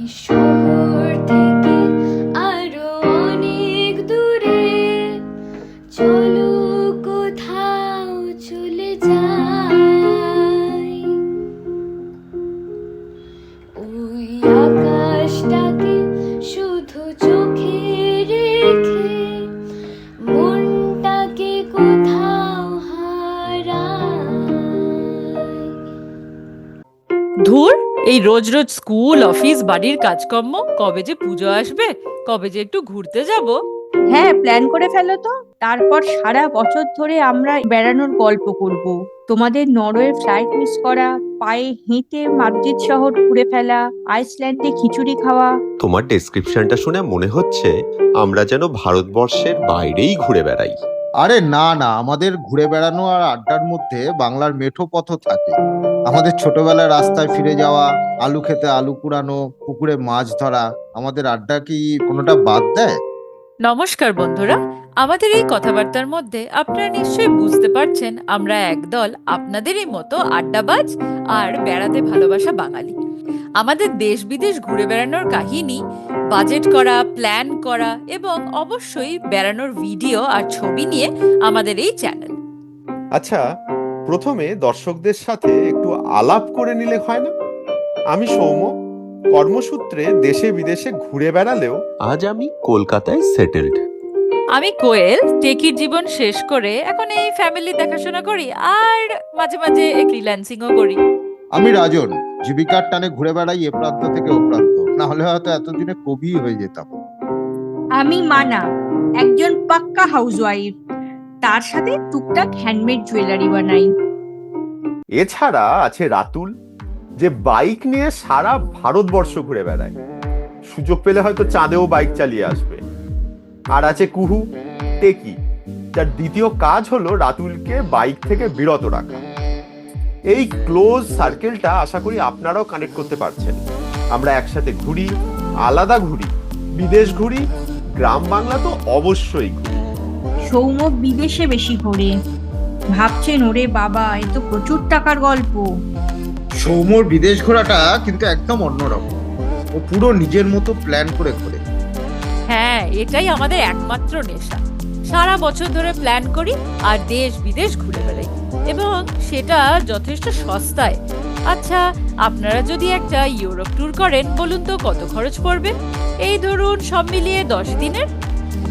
শহর থেকে আরো অনেক দূরে, চলো কোথাও চলে যাই। ওই আকাশটাকে শুধু চোখে রেখে মনটাকে কোথাও হারাই। ধুর, এই রোজ রোজ স্কুল অফিস বাড়ির কাজকর্ম, কবে যে পুজো আসবে, কবে যে একটু ঘুরতে যাব। হ্যাঁ, প্ল্যান করে ফেলো তো। তারপর সারা বছর ধরে আমরা বেড়ানোর গল্প করব। তোমাদের নরওয়ের ফ্লাইট মিস করা, পায়ে হেঁটে মাদ্রিদ শহর ঘুরে ফেলা, আইসল্যান্ডে খিচুড়ি খাওয়া। তোমার ডেসক্রিপশনটা শুনে মনে হচ্ছে আমরা যেন ভারতবর্ষের বাইরেই ঘুরে বেড়াই। আরে না না, আমাদের ঘুরে বেড়ানো আর আড্ডার মধ্যে বাংলার মেঠো পথও থাকে। আমাদের ছোটবেলার রাস্তায় ফিরে যাওয়া, আলু খেতে আলু কুড়ানো, পুকুরে মাছ ধরা, আমাদের আড্ডা কি কোনোটা বাদ দেয়? নমস্কার বন্ধুরা, আমাদের এই কথাবার্তার মধ্যে আপনারা নিশ্চয়ই বুঝতে পারছেন আমরা একদল আপনাদেরই মতো আড্ডাবাজ আর বেড়াতে ভালোবাসা বাঙালি। আমাদের দেশ বিদেশ ঘুরে বেড়ানোর কাহিনী, বাজেট করা, প্ল্যান করা এবং অবশ্যই বেড়ানোর ভিডিও আর ছবি নিয়ে আমাদের এই চ্যানেল। আচ্ছা, প্রথমে দর্শকদের সাথে একটু আলাপ করে নিলে হয় না? আমি সৌম্য, কর্মসূত্রে দেশে বিদেশে ঘুরে বেড়ালেও আজ আমি কলকাতায় সেটেলড। আমি কোয়েল, টেকির জীবন শেষ করে এখন এই ফ্যামিলি দেখাশোনা করি আর মাঝে মাঝে ফ্রিল্যান্সিংও করি। আমি রাজন, জীবিকার টানে ঘুরে বেড়াই এ প্রান্ত থেকে ও প্রান্ত, না হলে হয়তো এতদিনে কবি হয়ে যেতাম। আমি মানা, একজন পাক্কা হাউসওয়াইফ, তার সাথে টুকটাক হ্যান্ডমেড জুয়েলারি বানাই। এছাড়া আছে রাতুল, যে বাইক নিয়ে সারা ভারতবর্ষ ঘুরে বেড়ায়, সুযোগ পেলে হয়তো চাঁদেও বাইক চালিয়ে আসবে। আর আছে কুহু, টেকি, যার দ্বিতীয় কাজ হলো রাতুলকে বাইক থেকে বিরত রাখা। এই ক্লোজ সার্কেলটা আশা করি আপনারাও কানেক্ট করতে পারছেন। আমরা একসাথে ঘুরি, আলাদা ঘুরি, বিদেশ ঘুরি, গ্রাম বাংলা তো অবশ্যই ঘুরি। সৌম্য বিদেশে বেশি ঘোরে। ভাবছেন ওরে বাবা, এ তো প্রচুর টাকার গল্প। সৌম্যর বিদেশ ঘোরাটা কিন্তু একদম অন্যরকম। ও পুরো নিজের মতো প্ল্যান করে ঘোরে। হ্যাঁ, এটাই আমাদের একমাত্র নেশা। সারা বছর ধরে প্ল্যান করি আর দেশ বিদেশ ঘুরে বেড়াই, এবং সেটা যথেষ্ট সস্তায়। আচ্ছা, আপনারা যদি একটা ইউরোপ ট্যুর করেন, বলুন তো কত খরচ পড়বে? এই ধরুন সব মিলিয়ে 10 দিনের।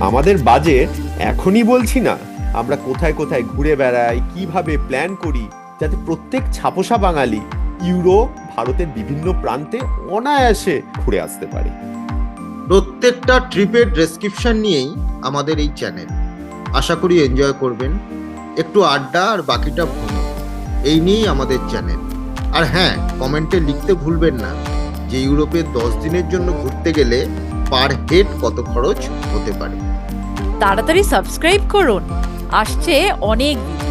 আমাদের বাজেট এখনই বলছি না, আমরা কোথায় কোথায় ঘুরে বেড়াই, কিভাবে প্ল্যান করি, যাতে প্রত্যেক ছাপোষা বাঙালি ইউরোপ, ভারতের বিভিন্ন প্রান্তে অনায়াসে ঘুরে আসতে পারে। প্রত্যেকটা ট্রিপের ডেসক্রিপশন নিয়েই আমাদের এই চ্যানেল। আশা করি এনজয় করবেন। একটু আড্ডা আর বাকিটা ভ্রমণ, এই নিয়েই আমাদের চ্যানেল। আর হ্যাঁ, কমেন্টে লিখতে ভুলবেন না যে ইউরোপে 10 দিনের জন্য ঘুরতে গেলে পার হেড কত খরচ হতে পারে। তাড়াতাড়ি সাবস্ক্রাইব করুন, আসছে অনেক ভিডিও।